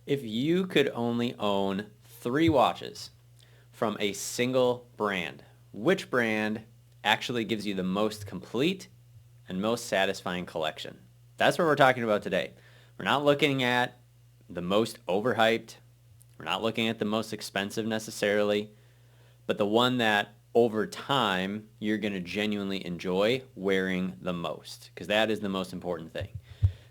If you could only own 3 watches from a single brand, which brand actually gives you the most complete and most satisfying collection? That's what we're talking about today. We're not looking at the most overhyped. We're not looking at the most expensive necessarily, but the one that over time you're going to genuinely enjoy wearing the most, because that is the most important thing.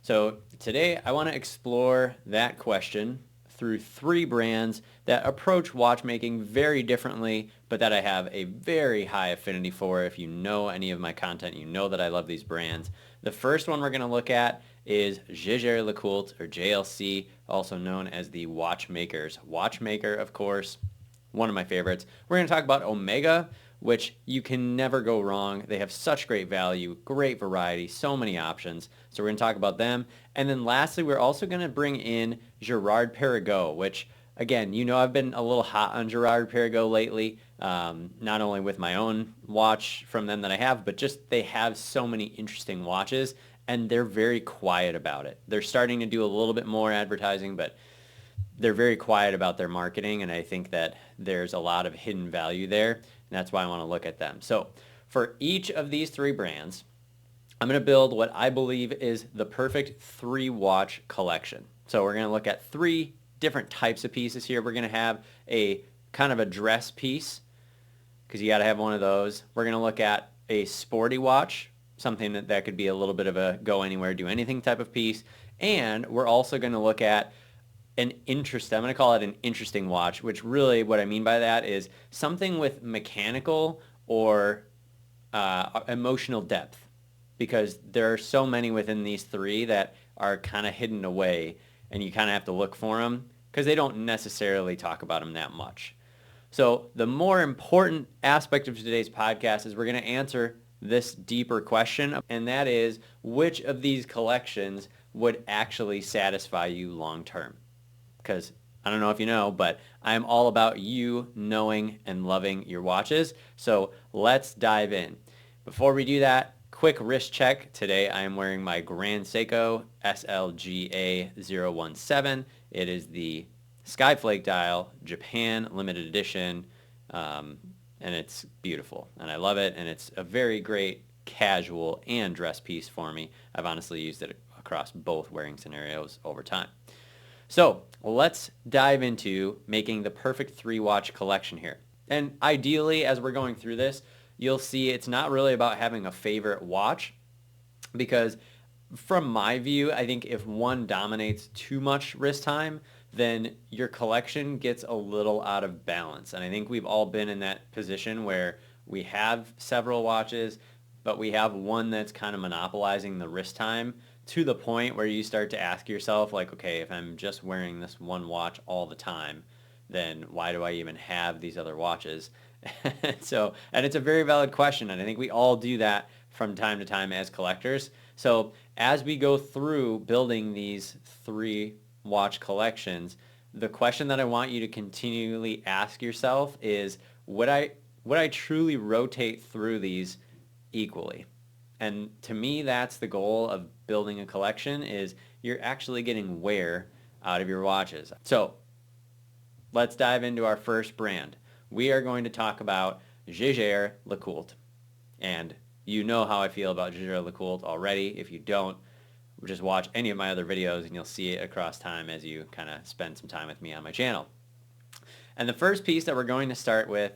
So today I want to explore that question through 3 brands that approach watchmaking very differently, but that I have a very high affinity for. If you know any of my content, you know that I love these brands. The first one we're going to look at is Jaeger-LeCoultre, or JLC, also known as the Watchmaker's Watchmaker, of course, one of my favorites. We're going to talk about Omega, which you can never go wrong. They have such great value, great variety, so many options. So we're going to talk about them. And then lastly, we're also going to bring in Girard-Perregaux, which, again, you know I've been a little hot on Girard-Perregaux lately, not only with my own watch from them that I have, but just they have so many interesting watches, and they're very quiet about it. They're starting to do a little bit more advertising, but they're very quiet about their marketing, and I think that there's a lot of hidden value there, and that's why I want to look at them. So for each of these 3 brands, I'm going to build what I believe is the perfect 3-watch collection. So we're going to look at 3 different types of pieces here. We're going to have a kind of a dress piece, because you got to have one of those. We're going to look at a sporty watch, something that could be a little bit of a go anywhere, do anything type of piece. And we're also going to look at I'm going to call it an interesting watch, which really what I mean by that is something with mechanical or emotional depth, because there are so many within these 3 that are kind of hidden away, and you kind of have to look for them because they don't necessarily talk about them that much. So the more important aspect of today's podcast is we're going to answer this deeper question, and that is, which of these collections would actually satisfy you long term? Because I don't know if you know, but I'm all about you knowing and loving your watches. So let's dive in. Before we do that, quick wrist check. Today I am wearing my Grand Seiko SLGA017. It is the Skyflake dial, Japan limited edition, and it's beautiful, and I love it, and it's a very great casual and dress piece for me. I've honestly used it across both wearing scenarios over time. So let's dive into making the perfect 3-watch collection here. And ideally, as we're going through this, you'll see it's not really about having a favorite watch, because from my view, I think if one dominates too much wrist time, then your collection gets a little out of balance. And I think we've all been in that position where we have several watches, but we have one that's kind of monopolizing the wrist time, to the point where you start to ask yourself, like, okay, if I'm just wearing this one watch all the time, then why do I even have these other watches? And it's a very valid question, and I think we all do that from time to time as collectors. So as we go through building these 3-watch collections, the question that I want you to continually ask yourself is, would I truly rotate through these equally? And to me, that's the goal of building a collection, is you're actually getting wear out of your watches. So let's dive into our first brand. We are going to talk about Jaeger-LeCoultre. And you know how I feel about Jaeger-LeCoultre already. If you don't, just watch any of my other videos and you'll see it across time as you kind of spend some time with me on my channel. And the first piece that we're going to start with,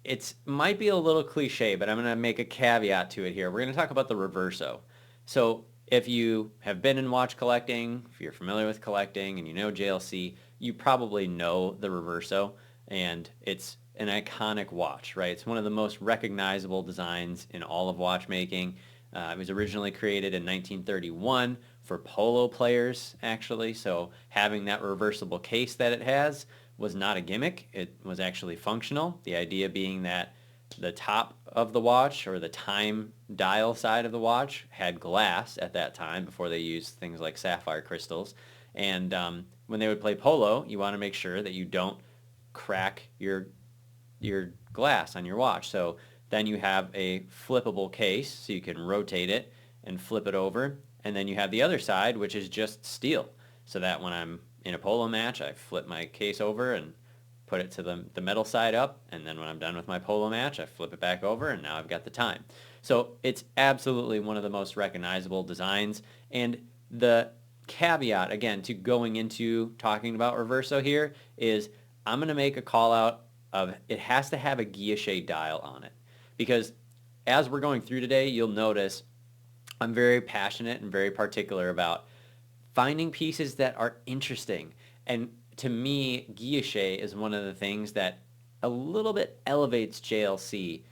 it might be a little cliche, but I'm going to make a caveat to it here. We're going to talk about the Reverso. So if you have been in watch collecting, if you're familiar with collecting and you know JLC, you probably know the Reverso, and it's an iconic watch, right? It's one of the most recognizable designs in all of watchmaking. It was originally created in 1931 for polo players, actually, so having that reversible case that it has was not a gimmick. It was actually functional. The idea being that the top of the watch, or the time dial side of the watch, had glass at that time before they used things like sapphire crystals. And when they would play polo, you want to make sure that you don't crack your glass on your watch. So then you have a flippable case, so you can rotate it and flip it over. And then you have the other side, which is just steel, so that when I'm in a polo match, I flip my case over and put it to the metal side up, and then when I'm done with my polo match, I flip it back over, and now I've got the time. So it's absolutely one of the most recognizable designs, and the caveat, again, to going into talking about Reverso here is I'm going to make a call out of it has to have a Guilloché dial on it, because as we're going through today, you'll notice I'm very passionate and very particular about finding pieces that are interesting. And to me, Guilloché is one of the things that a little bit elevates JLC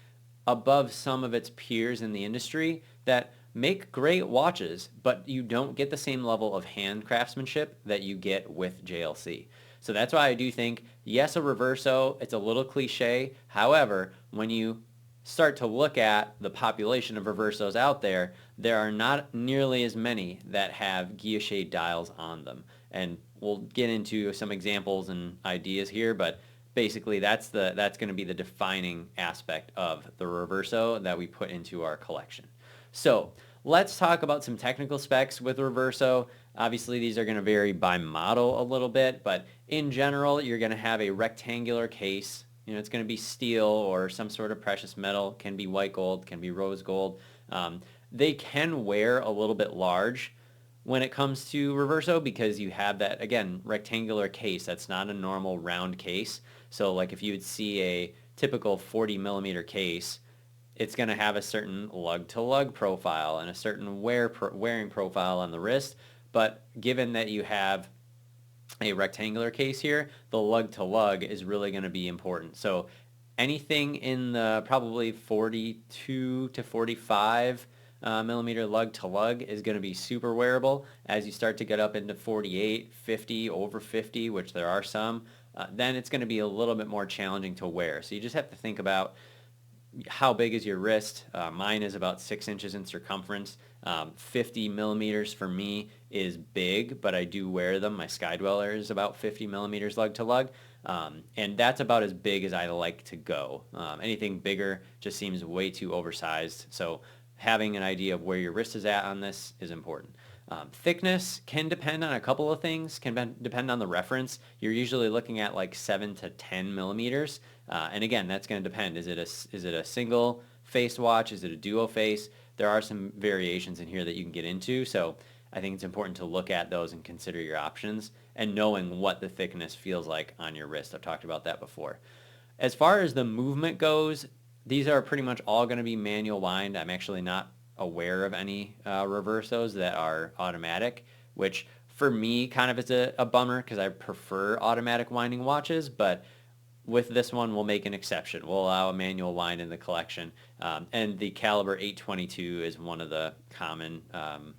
above some of its peers in the industry that make great watches, but you don't get the same level of hand craftsmanship that you get with JLC. So that's why I do think, yes, a Reverso, it's a little cliche. However, when you start to look at the population of Reversos out there, there are not nearly as many that have Guilloché dials on them. And we'll get into some examples and ideas here, but basically that's going to be the defining aspect of the Reverso that we put into our collection. So let's talk about some technical specs with Reverso. Obviously, these are going to vary by model a little bit, but in general, you're going to have a rectangular case. You know, it's going to be steel or some sort of precious metal. Can be white gold, can be rose gold. They can wear a little bit large when it comes to Reverso because you have that, again, rectangular case. That's not a normal round case. So like if you would see a typical 40 millimeter case, it's going to have a certain lug-to-lug profile and a certain wearing profile on the wrist. But given that you have a rectangular case here, the lug-to-lug is really going to be important. So anything in the probably 42 to 45 millimeter lug-to-lug is going to be super wearable. As you start to get up into 48, 50, over 50, which there are some, then it's going to be a little bit more challenging to wear. So you just have to think about how big is your wrist. Mine is about 6 inches in circumference. 50 millimeters for me is big, but I do wear them. My Sky Dweller is about 50 millimeters lug to lug, and that's about as big as I like to go. Anything bigger just seems way too oversized, so having an idea of where your wrist is at on this is important. Thickness can depend on a couple of things, depend on the reference. You're usually looking at like 7 to 10 millimeters. And again, that's going to depend. Is it a single face watch? Is it a duo face? There are some variations in here that you can get into. So I think it's important to look at those and consider your options and knowing what the thickness feels like on your wrist. I've talked about that before. As far as the movement goes, these are pretty much all going to be manual wind. I'm actually not aware of any Reversos that are automatic, which for me kind of is a bummer because I prefer automatic winding watches, but with this one we'll make an exception. We'll allow a manual wind in the collection, and the caliber 822 is one of the common, kind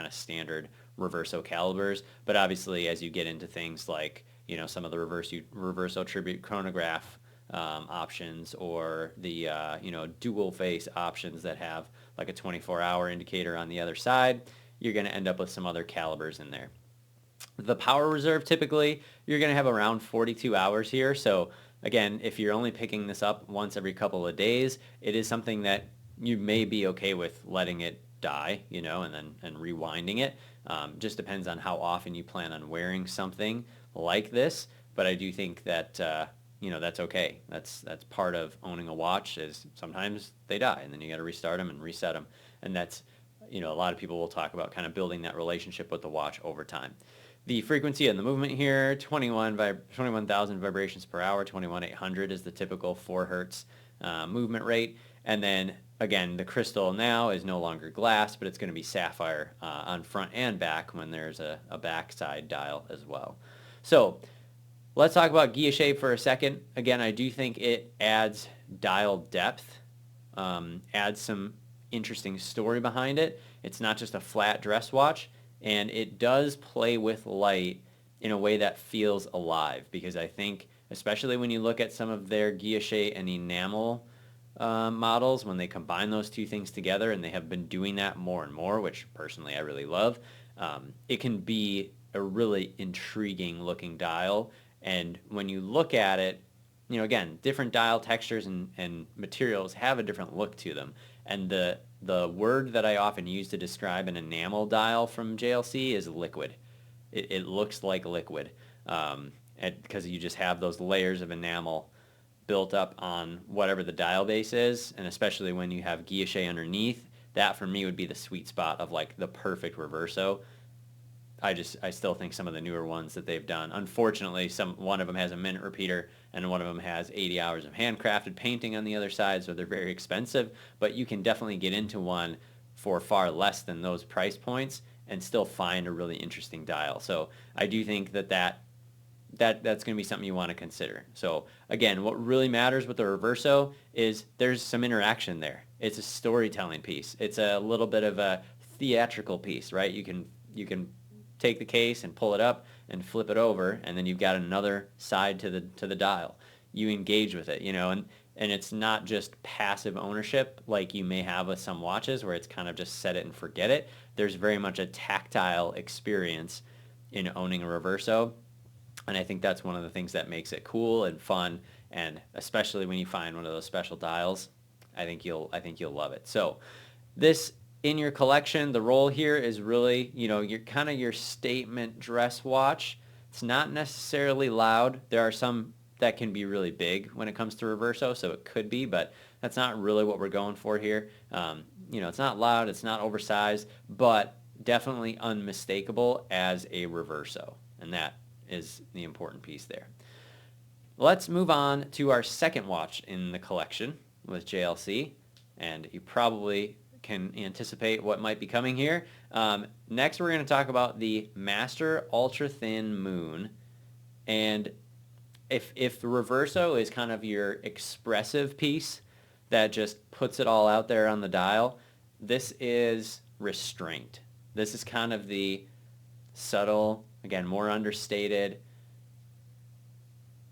of standard Reverso calibers, but obviously as you get into things like, some of the Reverso tribute chronograph options or the dual face options that have like a 24-hour indicator on the other side, you're going to end up with some other calibers in there. The power reserve, typically you're going to have around 42 hours here. So again, if you're only picking this up once every couple of days, it is something that you may be okay with letting it die, and rewinding it. Just depends on how often you plan on wearing something like this. But I do think that that's okay. That's part of owning a watch, is sometimes they die and then you got to restart them and reset them. And that's, a lot of people will talk about kind of building that relationship with the watch over time. The frequency and the movement here, 21,000 vibrations per hour, 21,800 is the typical 4 hertz movement rate. And then again, the crystal now is no longer glass, but it's going to be sapphire on front and back when there's a backside dial as well. So let's talk about Guilloché for a second. Again, I do think it adds dial depth, adds some interesting story behind it. It's not just a flat dress watch, and it does play with light in a way that feels alive, because I think, especially when you look at some of their Guilloché and enamel models, when they combine those two things together, and they have been doing that more and more, which personally I really love, it can be a really intriguing looking dial. And when you look at it, again, different dial textures and materials have a different look to them. And the word that I often use to describe an enamel dial from JLC is liquid. It looks like liquid. because you just have those layers of enamel built up on whatever the dial base is, and especially when you have guilloché underneath, that for me would be the sweet spot of like the perfect Reverso. I still think some of the newer ones that they've done, unfortunately, one of them has a minute repeater and one of them has 80 hours of handcrafted painting on the other side, so they're very expensive, but you can definitely get into one for far less than those price points and still find a really interesting dial. So I do think that's going to be something you want to consider. So again, what really matters with the Reverso is there's some interaction there. It's a storytelling piece. It's a little bit of a theatrical piece, right? You can take the case and pull it up and flip it over, and then you've got another side to the dial. You engage with it, and it's not just passive ownership like you may have with some watches where it's kind of just set it and forget it. There's very much a tactile experience in owning a Reverso, and I think that's one of the things that makes it cool and fun, and especially when you find one of those special dials, I think you'll love it. So this in your collection, the role here is really, your statement dress watch. It's not necessarily loud. There are some that can be really big when it comes to Reverso, so it could be, but that's not really what we're going for here. It's not loud, it's not oversized, but definitely unmistakable as a Reverso, and that is the important piece there. Let's move on to our second watch in the collection with JLC, and you probably can anticipate what might be coming here. Next, we're going to talk about the Master Ultra Thin Moon, and if the Reverso is kind of your expressive piece that just puts it all out there on the dial, this is Restraint. This is kind of the subtle, again, more understated,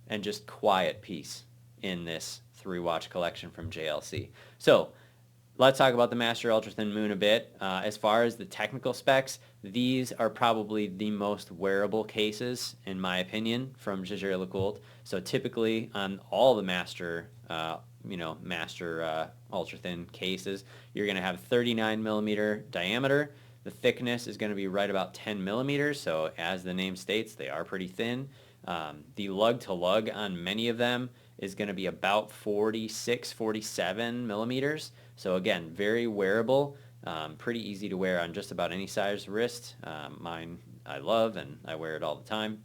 and just quiet piece in this 3-watch collection from JLC. So let's talk about the Master Ultra Thin Moon a bit. As far as the technical specs, these are probably the most wearable cases, in my opinion, from Jaeger-LeCoultre. So typically on all the Master Ultra Thin cases, you're going to have 39 millimeter diameter. The thickness is going to be right about 10 millimeters, so as the name states, they are pretty thin. The lug to lug on many of them is going to be about 46, 47 millimeters. So again, very wearable, pretty easy to wear on just about any size wrist. Mine I love and I wear it all the time.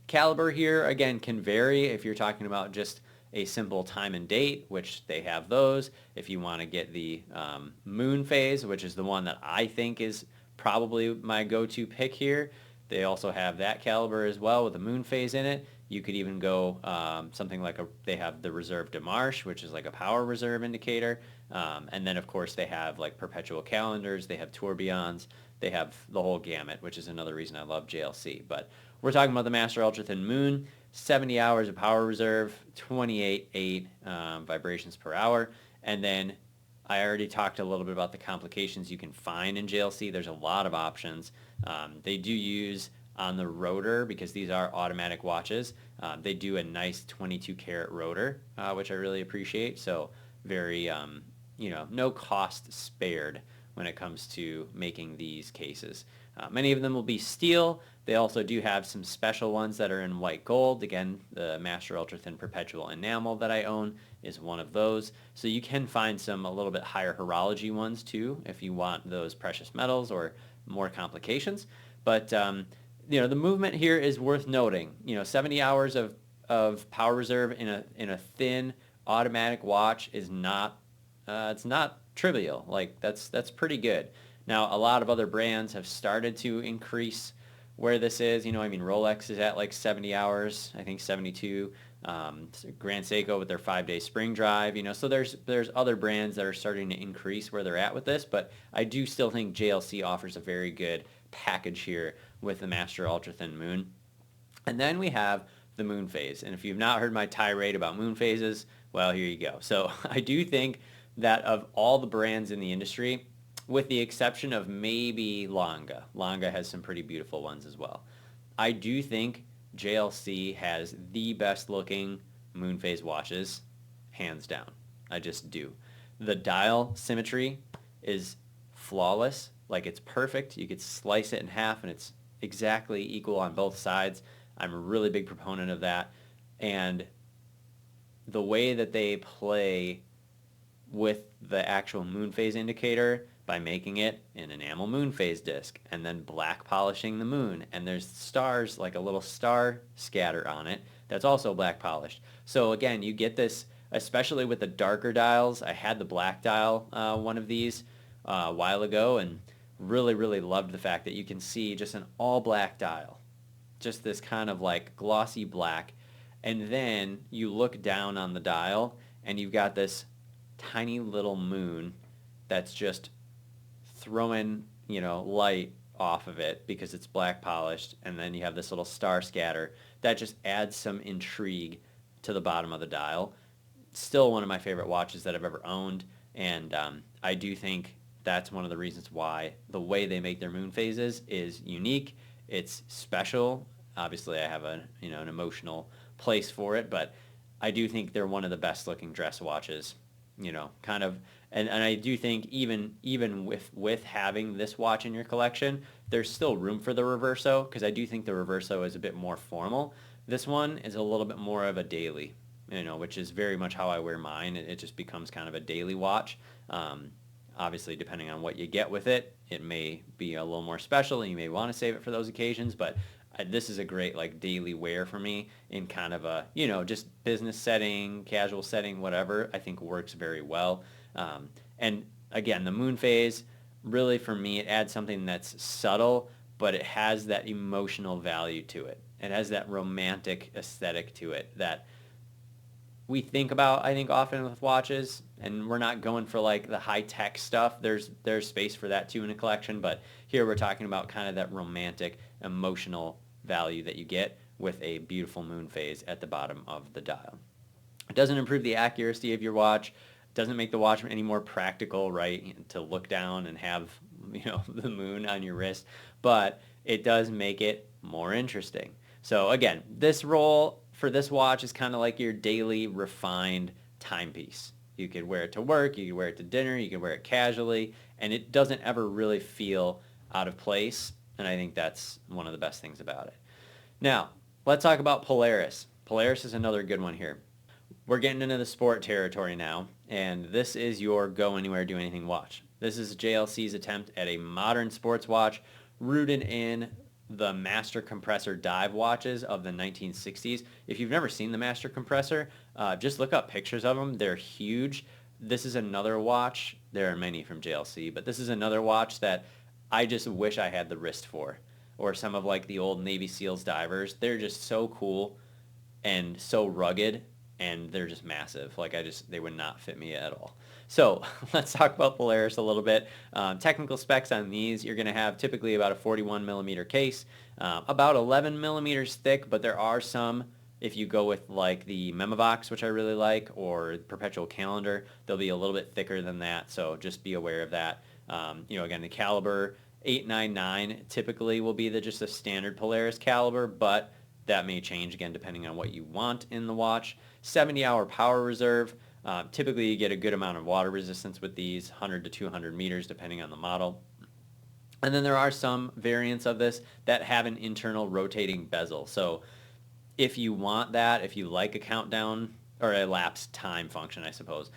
Caliber here, again, can vary if you're talking about just a simple time and date, which they have those. If you want to get the moon phase, which is the one that I think is probably my go-to pick here, they also have that caliber as well with a moon phase in it. You could even go something like they have the Reserve de Marche, which is like a power reserve indicator. And then, of course, they have like perpetual calendars. They have tourbillons. They have the whole gamut, which is another reason I love JLC. But we're talking about the Master Ultra Thin Moon, 70 hours of power reserve, 28.8 vibrations per hour. And then I already talked a little bit about the complications you can find in JLC. There's a lot of options. They do use on the rotor, because these are automatic watches, they do a nice 22 karat rotor, which I really appreciate. So very, no cost spared when it comes to making these cases. Many of them will be steel. They also do have some special ones that are in white gold. Again, the Master Ultra Thin Perpetual Enamel that I own is one of those. So you can find some a little bit higher horology ones too if you want those precious metals or more complications. But the movement here is worth noting. 70 hours of power reserve in a thin automatic watch is not it's not trivial. Like that's pretty good. Now, a lot of other brands have started to increase where this is. Rolex is at like 70 hours, I think 72. Grand Seiko with their 5-day spring drive. So there's other brands that are starting to increase where they're at with this, but I do still think JLC offers a very good package here with the Master Ultra Thin Moon. And then we have the moon phase. And if you've not heard my tirade about moon phases, well, here you go. So I do think that of all the brands in the industry, with the exception of maybe Lange has some pretty beautiful ones as well, I do think JLC has the best looking moon phase watches, hands down. I just do. The dial symmetry is flawless. Like, it's perfect. You could slice it in half and it's exactly equal on both sides. I'm a really big proponent of that. And the way that they play with the actual moon phase indicator by making it an enamel moon phase disc and then black polishing the moon, and there's stars, like a little star scatter on it that's also black polished. So again, you get this, especially with the darker dials. I had the black dial, one of these a while ago, and really loved the fact that you can see just an all black dial, just this kind of like glossy black, and then you look down on the dial and you've got this tiny little moon that's just throwing, light off of it because it's black polished, and then you have this little star scatter that just adds some intrigue to the bottom of the dial. Still one of my favorite watches that I've ever owned, and I do think that's one of the reasons why the way they make their moon phases is unique. It's special. Obviously, I have an emotional place for it, but I do think they're one of the best looking dress watches, kind of. And I do think even with having this watch in your collection, there's still room for the Reverso, because I do think the Reverso is a bit more formal. This one is a little bit more of a daily, which is very much how I wear mine. It just becomes kind of a daily watch. Obviously, depending on what you get with it, it may be a little more special, and you may want to save it for those occasions, but this is a great like daily wear for me in kind of a, just business setting, casual setting, whatever. I think works very well. And again, the moon phase, really for me, it adds something that's subtle, but it has that emotional value to it. It has that romantic aesthetic to it that we think about, I think, often with watches, and we're not going for like the high-tech stuff. There's space for that too in a collection, but here we're talking about kind of that romantic, emotional value that you get with a beautiful moon phase at the bottom of the dial. It doesn't improve the accuracy of your watch. Doesn't make the watch any more practical, right, to look down and have, the moon on your wrist, but it does make it more interesting. So again, this role for this watch is kind of like your daily refined timepiece. You could wear it to work, you could wear it to dinner, you could wear it casually, and it doesn't ever really feel out of place, and I think that's one of the best things about it. Now, let's talk about Polaris. Polaris is another good one here. We're getting into the sport territory now, and this is your go anywhere, do anything watch. This is JLC's attempt at a modern sports watch rooted in the master compressor dive watches of the 1960s. If you've never seen the master compressor, just look up pictures of them. They're huge. This is another watch. There are many from JLC, but this is another watch that I just wish I had the wrist for. Or some of like the old Navy SEALs divers. They're just so cool and so rugged, and they're just massive. Like they would not fit me at all. So let's talk about Polaris a little bit. Technical specs on these, you're going to have typically about a 41 millimeter case, about 11 millimeters thick, but there are some, if you go with like the Memovox, which I really like, or Perpetual Calendar, they'll be a little bit thicker than that, so just be aware of that. Again, the caliber 899 typically will be just a standard Polaris caliber, but that may change again depending on what you want in the watch. 70-hour power reserve. Typically you get a good amount of water resistance with these, 100 to 200 meters depending on the model. And then there are some variants of this that have an internal rotating bezel. So if you want that, if you like a countdown or a elapsed time function, I suppose,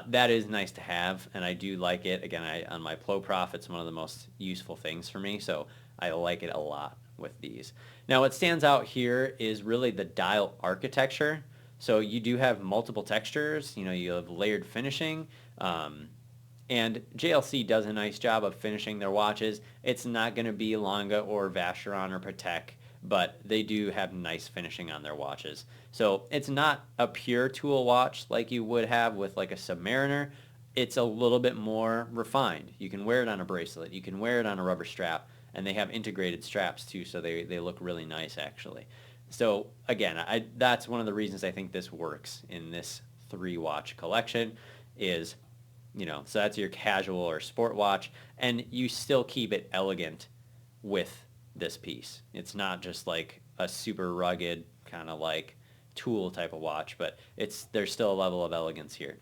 that is nice to have, and I do like it. Again, on my Plo Prof, it's one of the most useful things for me, so I like it a lot with these. Now, what stands out here is really the dial architecture. So you do have multiple textures, you have layered finishing, and JLC does a nice job of finishing their watches. It's not going to be Longa or Vacheron or Patek, but they do have nice finishing on their watches. So it's not a pure tool watch like you would have with like a Submariner. It's a little bit more refined. You can wear it on a bracelet. You can wear it on a rubber strap, and they have integrated straps too, so they look really nice actually. So again, that's one of the reasons I think this works in this 3-watch collection is, so that's your casual or sport watch, and you still keep it elegant with this piece. It's not just like a super rugged kind of like tool type of watch, but there's still a level of elegance here.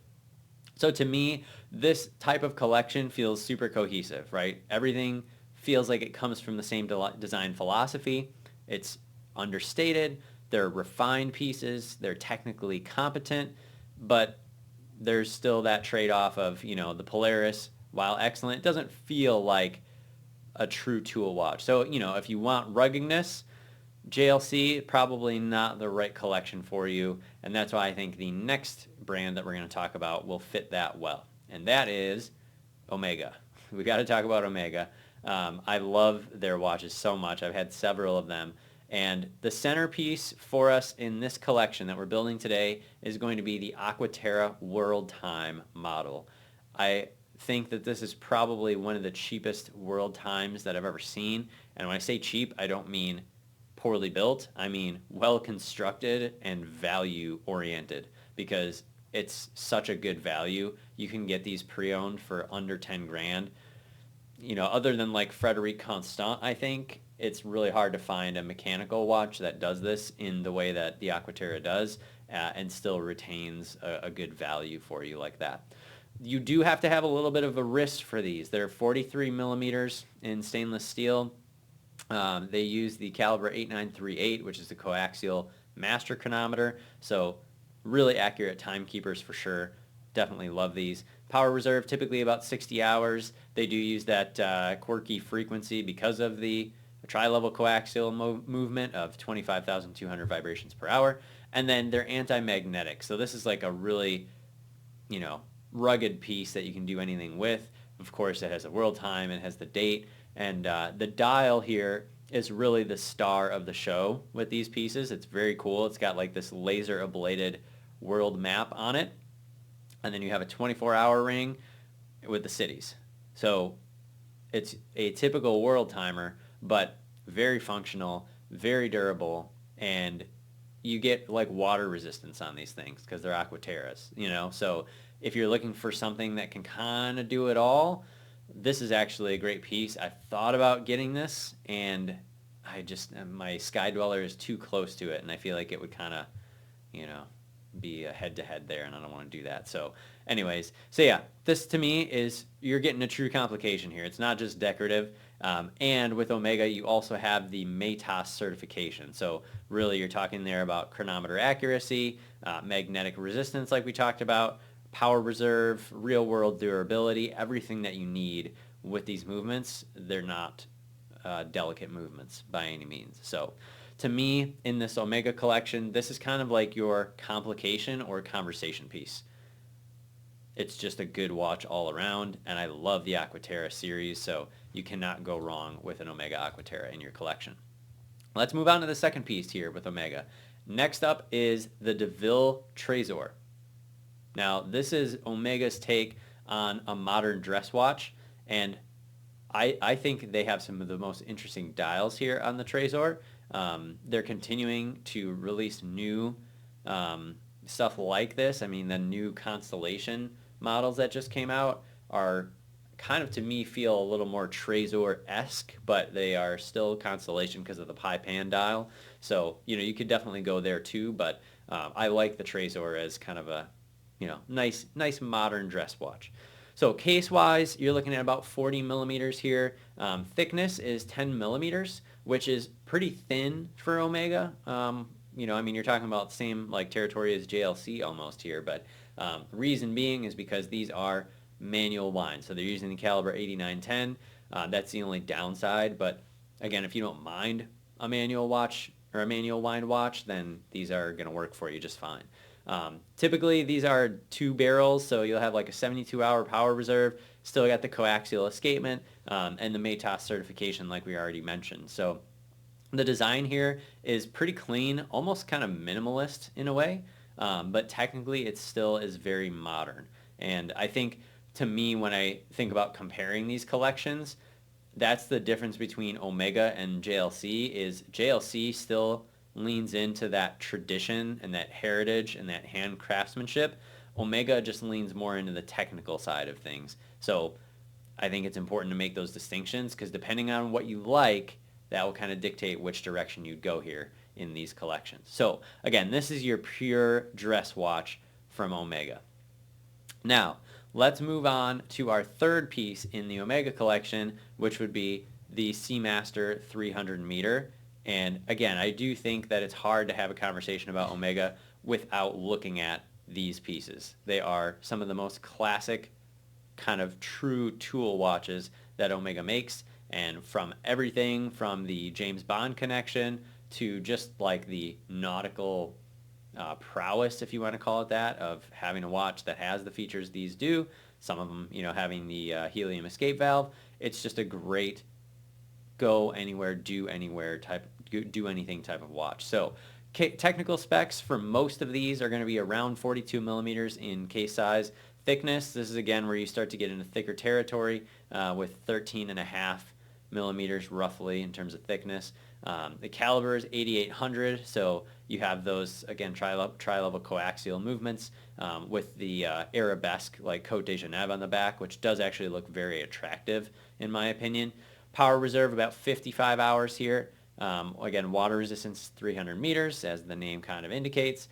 So to me, this type of collection feels super cohesive, right? Everything feels like it comes from the same design philosophy. It's understated. They're refined pieces. They're technically competent, but there's still that trade-off of, the Polaris, while excellent, doesn't feel like a true tool watch. So, if you want ruggedness, JLC, probably not the right collection for you, and that's why I think the next brand that we're going to talk about will fit that well, and that is Omega. We got to talk about Omega. I love their watches so much. I've had several of them, and the centerpiece for us in this collection that we're building today is going to be the Aqua Terra World Time model. I think that this is probably one of the cheapest world times that I've ever seen, and when I say cheap, I don't mean poorly built. I mean well constructed and value oriented, because it's such a good value. You can get these pre-owned for under 10 grand. Other than like Frederic Constant, I think it's really hard to find a mechanical watch that does this in the way that the Aqua Terra does, and still retains a good value for you like that. You do have to have a little bit of a wrist for these. They're 43 millimeters in stainless steel. They use the caliber 8938, which is the coaxial master chronometer, so really accurate timekeepers for sure. Definitely love these. Power reserve, typically about 60 hours. They do use that quirky frequency because of the tri-level coaxial movement of 25,200 vibrations per hour. And then they're anti-magnetic. So this is like a really, rugged piece that you can do anything with. Of course, it has a world time, it has the date, and the dial here is really the star of the show with these pieces. It's very cool. It's got like this laser ablated world map on it. And then you have a 24-hour ring with the cities. So it's a typical world timer, but very functional, very durable, and you get like water resistance on these things because they're Aqua Terras, So if you're looking for something that can kind of do it all, this is actually a great piece. I thought about getting this, and my Sky Dweller is too close to it, and I feel like it would kind of, be a head-to-head there, and I don't want to do that. So anyways, yeah, this to me is, you're getting a true complication here. It's not just decorative. And with Omega, you also have the METAS certification. So really, you're talking there about chronometer accuracy, magnetic resistance like we talked about, power reserve, real-world durability, everything that you need with these movements. They're not delicate movements by any means. So to me, in this Omega collection, this is kind of like your complication or conversation piece. It's just a good watch all around, and I love the Aqua Terra series, so you cannot go wrong with an Omega Aqua Terra in your collection. Let's move on to the second piece here with Omega. Next up is the Ville Trésor. Now, this is Omega's take on a modern dress watch, and I think they have some of the most interesting dials here on the Trésor. They're continuing to release new stuff like this. I mean, the new Constellation models that just came out are kind of, to me, feel a little more Trésor-esque, but they are still Constellation because of the Pi Pan dial. So, you could definitely go there too, but I like the Trésor as kind of a, nice modern dress watch. So case-wise, you're looking at about 40 millimeters here. Thickness is 10 millimeters, which is pretty thin for Omega. You're talking about the same like territory as JLC almost here, but reason being is because these are manual wind. So they're using the caliber 8910. That's the only downside, but again, if you don't mind a manual watch or a manual wind watch, then these are going to work for you just fine. Typically, these are 2 barrels, so you'll have like a 72-hour power reserve, still got the coaxial escapement, and the METAS certification like we already mentioned. So the design here is pretty clean, almost kind of minimalist in a way, but technically it still is very modern. And I think, to me, when I think about comparing these collections, that's the difference between Omega and JLC, is JLC still leans into that tradition and that heritage and that hand craftsmanship. Omega just leans more into the technical side of things. So I think it's important to make those distinctions, because depending on what you like, that will kind of dictate which direction you'd go here in these collections. So again, this is your pure dress watch from Omega. Now, let's move on to our third piece in the Omega collection, which would be the Seamaster 300 meter. And again, I do think that it's hard to have a conversation about Omega without looking at these pieces. They are some of the most classic kind of true tool watches that Omega makes, and from everything from the James Bond connection to just like the nautical prowess, if you want to call it that, of having a watch that has the features these do, some of them, having the helium escape valve. It's just a great go anywhere, do anything type of watch. So technical specs for most of these are going to be around 42 millimeters in case size. Thickness, this is again where you start to get into thicker territory with 13.5 millimeters roughly in terms of thickness. The caliber is 8800, so you have those, again, tri-level coaxial movements with the arabesque like Côte de Genève on the back, which does actually look very attractive in my opinion. Power reserve about 55 hours here. Again, water resistance 300 meters, as the name kind of indicates.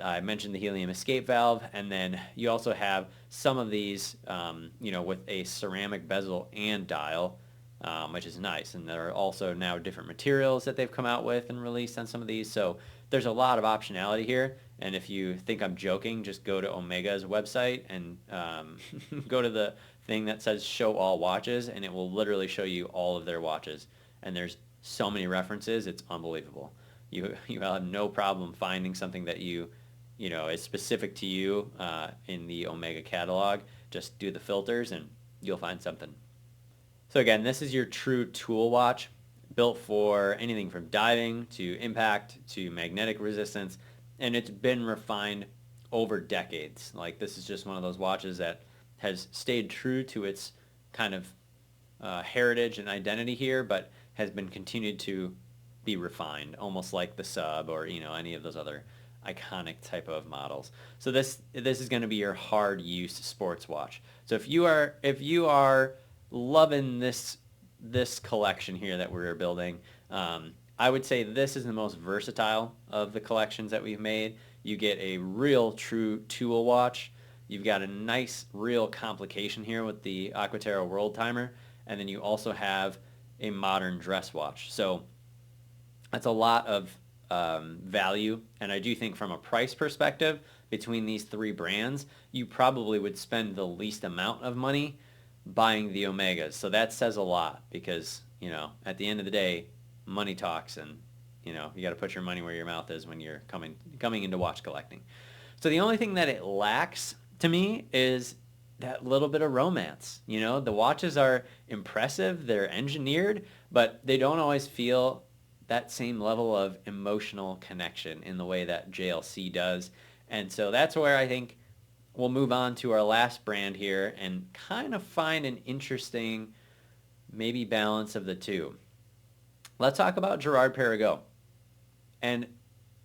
I mentioned the helium escape valve, and then you also have some of these, with a ceramic bezel and dial, which is nice. And there are also now different materials that they've come out with and released on some of these. So there's a lot of optionality here. And if you think I'm joking, just go to Omega's website and go to the thing that says show all watches, and it will literally show you all of their watches. And there's so many references, it's unbelievable. You have no problem finding something that is specific to you in the Omega catalog. Just do the filters and you'll find something. So again, this is your true tool watch, built for anything from diving to impact to magnetic resistance, and it's been refined over decades. Like, this is just one of those watches that has stayed true to its kind of heritage and identity here, but has been continued to be refined, almost like the Sub or any of those other iconic type of models. So this is going to be your hard use sports watch. So if you are loving this collection here that we're building, I would say this is the most versatile of the collections that we've made. You get a real true tool watch. You've got a nice real complication here with the Aqua World Timer, and then you also have a modern dress watch. So that's a lot of value, and I do think from a price perspective, between these three brands, you probably would spend the least amount of money buying the Omegas. So that says a lot because, at the end of the day, money talks, and, you got to put your money where your mouth is when you're coming into watch collecting. So the only thing that it lacks to me is that little bit of romance. The watches are impressive, they're engineered, but they don't always feel that same level of emotional connection in the way that JLC does. And so that's where I think we'll move on to our last brand here and kind of find an interesting maybe balance of the two. Let's talk about Girard-Perregaux. And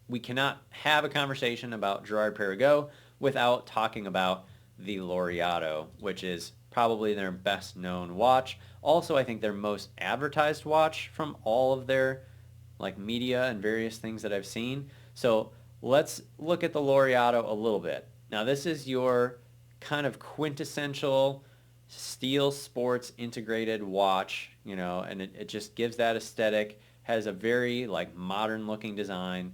we cannot have a conversation about Girard-Perregaux without talking about the Laureato, which is probably their best known watch. Also, I think their most advertised watch from all of their media and various things that I've seen. So let's look at the Laureato a little bit. Now, this is your kind of quintessential steel sports integrated watch, and it just gives that aesthetic, has a very modern looking design,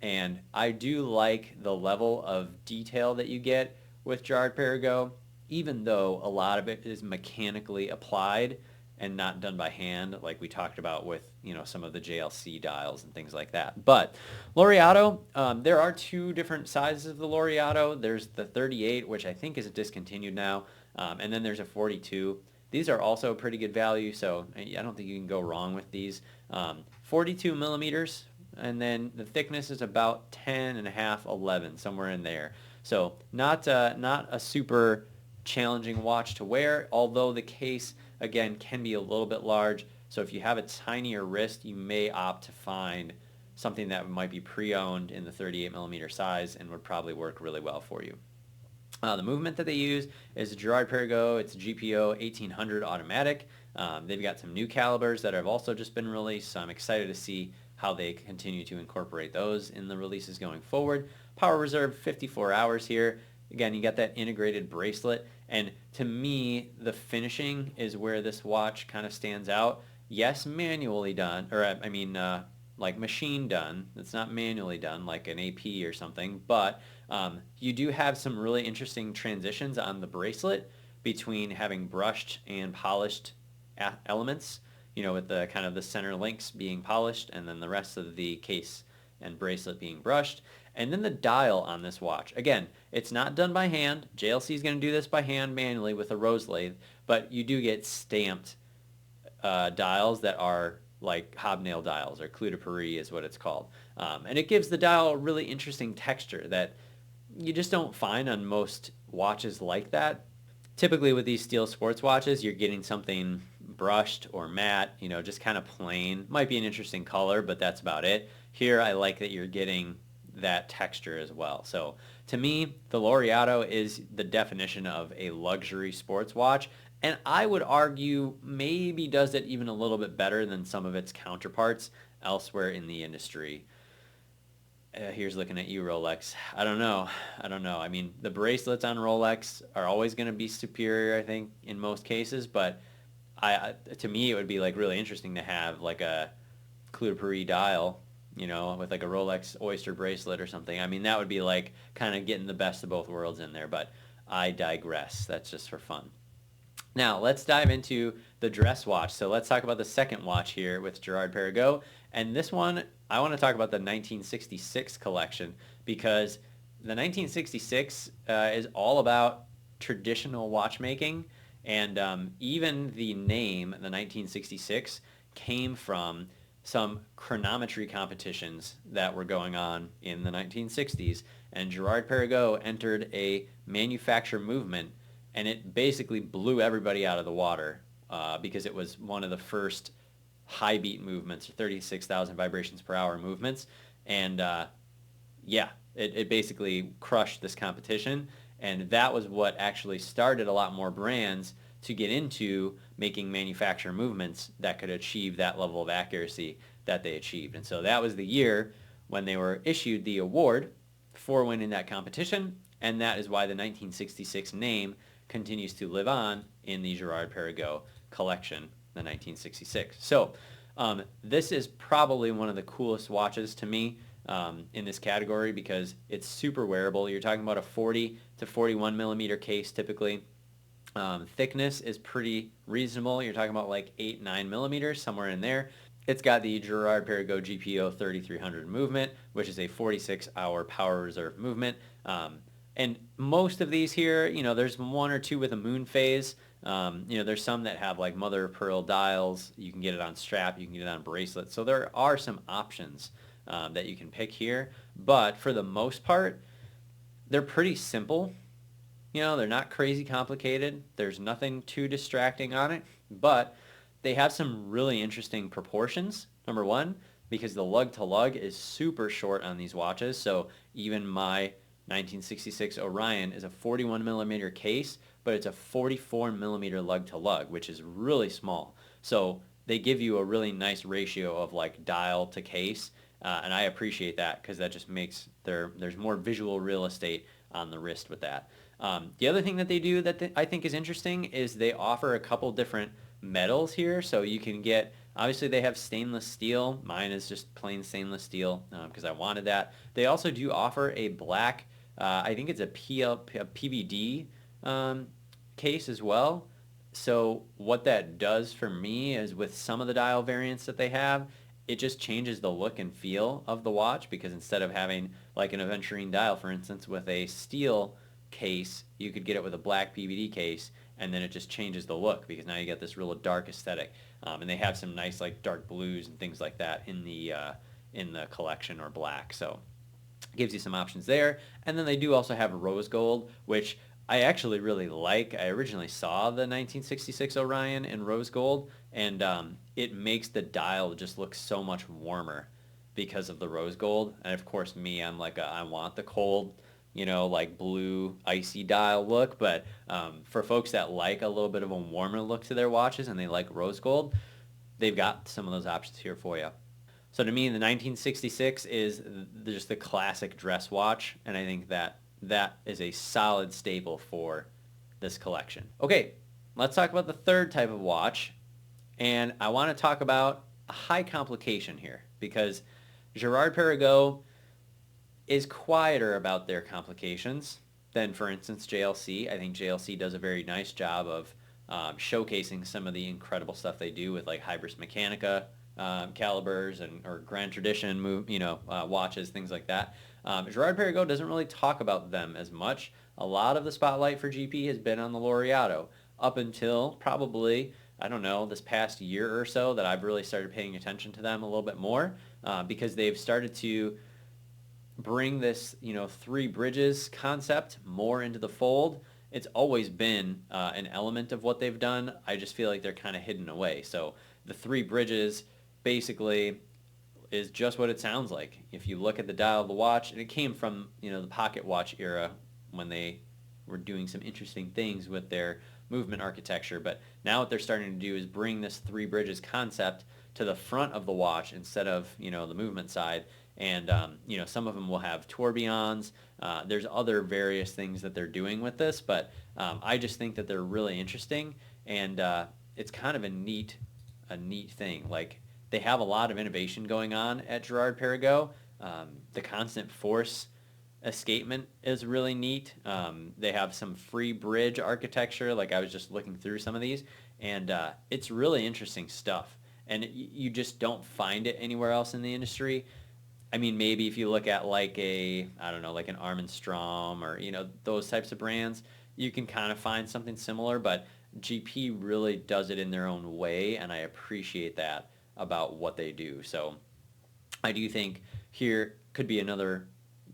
and I do like the level of detail that you get with Girard-Perregaux, even though a lot of it is mechanically applied and not done by hand, like we talked about with some of the JLC dials and things like that. But Laureato, there are two different sizes of the Laureato. There's the 38, which I think is discontinued now, and then there's a 42. These are also pretty good value, so I don't think you can go wrong with these. 42 millimeters, and then the thickness is about 10.5, 11, somewhere in there. So not a super challenging watch to wear, although the case, again, can be a little bit large. So if you have a tinier wrist, you may opt to find something that might be pre-owned in the 38 millimeter size and would probably work really well for you. The movement that they use is Girard-Perregaux. It's a GPO 1800 automatic. They've got some new calibers that have also just been released, so I'm excited to see how they continue to incorporate those in the releases going forward. Power reserve 54 hours here. Again, you got that integrated bracelet, and to me, the finishing is where this watch kind of stands out. Yes, manually done, or like machine done. It's not manually done like an AP or something, but you do have some really interesting transitions on the bracelet between having brushed and polished elements, with the kind of the center links being polished and then the rest of the case and bracelet being brushed. And then the dial on this watch. Again, it's not done by hand. JLC is going to do this by hand manually with a rose lathe, but you do get stamped dials that are like hobnail dials, or clou de Paris is what it's called. And it gives the dial a really interesting texture that you just don't find on most watches like that. Typically with these steel sports watches, you're getting something brushed or matte, just kind of plain. Might be an interesting color, but that's about it. Here, I like that you're getting that texture as well. So to me, the Laureato is the definition of a luxury sports watch, and I would argue maybe does it even a little bit better than some of its counterparts elsewhere in the industry. Here's looking at you, Rolex. I don't know. I mean, the bracelets on Rolex are always going to be superior, I think, in most cases, but to me, it would be like really interesting to have like a clou de Paris dial, with like a Rolex Oyster bracelet or something. I mean, that would be like kind of getting the best of both worlds in there, but I digress. That's just for fun. Now, let's dive into the dress watch. So let's talk about the second watch here with Girard-Perregaux. And this one, I want to talk about the 1966 collection, because the 1966 is all about traditional watchmaking. And even the name, the 1966, came from some chronometry competitions that were going on in the 1960s. And Girard-Perregaux entered a manufacture movement, and it basically blew everybody out of the water because it was one of the first high beat movements, 36,000 vibrations per hour movements. And it basically crushed this competition. And that was what actually started a lot more brands to get into making manufacturer movements that could achieve that level of accuracy that they achieved. And so that was the year when they were issued the award for winning that competition. And that is why the 1966 name continues to live on in the Girard-Perregaux collection, the 1966. So this is probably one of the coolest watches to me in this category, because it's super wearable. You're talking about a 40 to 41 millimeter case typically. Thickness is pretty reasonable. You're talking about like 8-9 millimeters, somewhere in there. It's got the Girard-Perregaux GPO 3300 movement, which is a 46-hour power reserve movement. And most of these here, there's one or two with a moon phase. There's some that have like mother of pearl dials. You can get it on strap. You can get it on bracelet. So there are some options that you can pick here. But for the most part, they're pretty simple. They're not crazy complicated. There's nothing too distracting on it. But they have some really interesting proportions. Number one, because the lug to lug is super short on these watches. So even my 1966 Orion is a 41 millimeter case, but it's a 44 millimeter lug to lug, which is really small. So they give you a really nice ratio of like dial to case, and I appreciate that, because that just makes there's more visual real estate on the wrist with that. The other thing that they do that I think is interesting is they offer a couple different metals here. So you can get, obviously they have stainless steel. Mine is just plain stainless steel because I wanted that. They also do offer a black, I think it's a PVD case as well. So what that does for me is, with some of the dial variants that they have, it just changes the look and feel of the watch, because instead of having like an aventurine dial, for instance, with a steel case, you could get it with a black PVD case, and then it just changes the look, because now you get this real dark aesthetic. And they have some nice like dark blues and things like that in the collection, or black. So it gives you some options there. And then they do also have rose gold, which I actually really like. I originally saw the 1966 Orion in rose gold, and it makes the dial just look so much warmer because of the rose gold. And of course, I'm like, I want the cold, like blue icy dial look. But for folks that like a little bit of a warmer look to their watches and they like rose gold, they've got some of those options here for you. So to me, the 1966 is just the classic dress watch, and I think that is a solid staple for this collection. Okay, let's talk about the third type of watch, and I want to talk about a high complication here. because Girard-Perregaux is quieter about their complications than, for instance, JLC. I think JLC does a very nice job of showcasing some of the incredible stuff they do with like Hybris Mechanica calibers or Grand Tradition watches, things like that. Girard-Perregaux doesn't really talk about them as much. A lot of the spotlight for GP has been on the Laureato up until probably, I don't know, this past year or so that I've really started paying attention to them a little bit more because they've started to bring this, three bridges concept more into the fold. It's always been an element of what they've done. I just feel like they're kind of hidden away. So the three bridges basically is just what it sounds like. If you look at the dial of the watch, and it came from, the pocket watch era when they were doing some interesting things with their movement architecture. But now what they're starting to do is bring this three bridges concept to the front of the watch instead of, the movement side. And, some of them will have tourbillons. There's other various things that they're doing with this, but I just think that they're really interesting, and it's kind of a neat thing. Like, they have a lot of innovation going on at Girard-Perregaux. The constant force escapement is really neat. They have some free bridge architecture. Like, I was just looking through some of these, and it's really interesting stuff. And you just don't find it anywhere else in the industry. I mean, maybe if you look at like an Arm & Strom or, those types of brands, you can kind of find something similar, but GP really does it in their own way, and I appreciate that about what they do. So I do think here could be another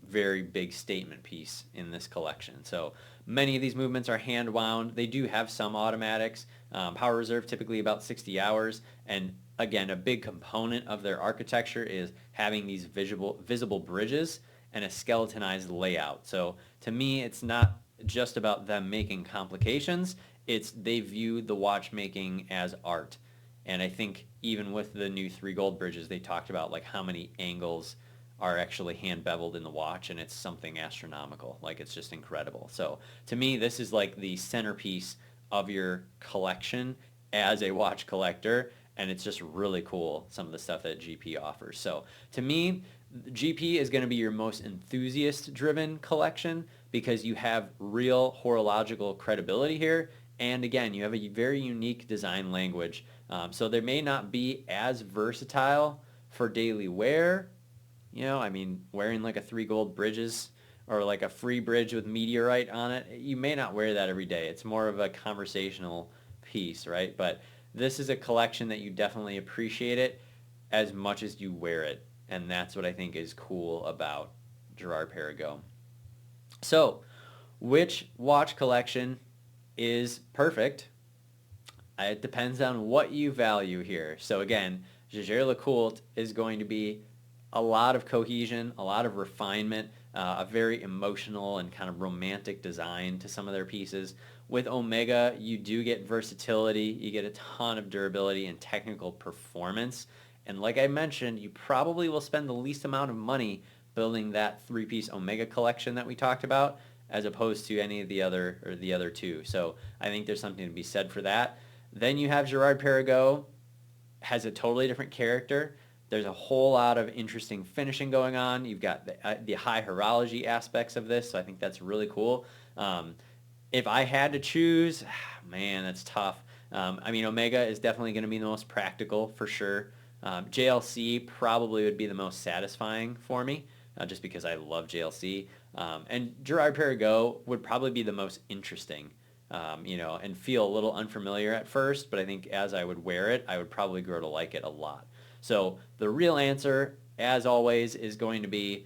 very big statement piece in this collection. So many of these movements are hand wound. They do have some automatics. Power reserve typically about 60 hours, and again, a big component of their architecture is having these visible bridges and a skeletonized layout. So to me, it's not just about them making complications. It's they view the watchmaking as art. And I think even with the new 3 gold bridges, they talked about like how many angles are actually hand beveled in the watch, and it's something astronomical. Like, it's just incredible. So to me, this is like the centerpiece of your collection as a watch collector, and it's just really cool, some of the stuff that GP offers. So to me, GP is going to be your most enthusiast-driven collection because you have real horological credibility here. And again, you have a very unique design language. So they may not be as versatile for daily wear. Wearing like a 3 gold bridges or like a free bridge with meteorite on it, you may not wear that every day. It's more of a conversational piece, right? But this is a collection that you definitely appreciate it as much as you wear it. And that's what I think is cool about Girard-Perregaux. So, which watch collection is perfect? It depends on what you value here. So again, Jaeger-LeCoultre is going to be a lot of cohesion, a lot of refinement, a very emotional and kind of romantic design to some of their pieces. With Omega, you do get versatility, you get a ton of durability and technical performance. And like I mentioned, you probably will spend the least amount of money building that 3-piece Omega collection that we talked about, as opposed to any of the other two. So I think there's something to be said for that. Then you have Girard-Perregaux, has a totally different character. There's a whole lot of interesting finishing going on. You've got the high horology aspects of this, so I think that's really cool. If I had to choose, man, that's tough. Omega is definitely going to be the most practical for sure. JLC probably would be the most satisfying for me, just because I love JLC. And Girard-Perregaux would probably be the most interesting, and feel a little unfamiliar at first, but I think as I would wear it, I would probably grow to like it a lot. So the real answer, as always, is going to be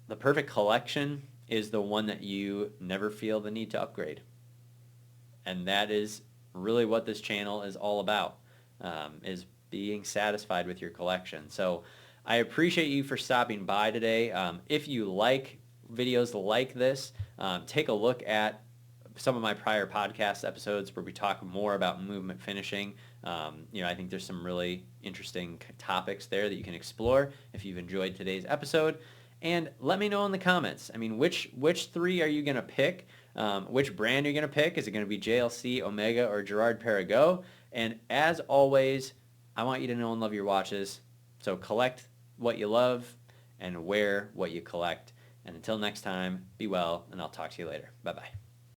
the perfect collection is the one that you never feel the need to upgrade. And that is really what this channel is all about, is being satisfied with your collection. So I appreciate you for stopping by today. If you like videos like this, take a look at some of my prior podcast episodes where we talk more about movement finishing. I think there's some really interesting topics there that you can explore if you've enjoyed today's episode. And let me know in the comments. Which 3 are you going to pick? Which brand are you going to pick? Is it going to be JLC, Omega, or Girard-Perregaux? And as always, I want you to know and love your watches. So collect what you love and wear what you collect. And until next time, be well, and I'll talk to you later. Bye-bye.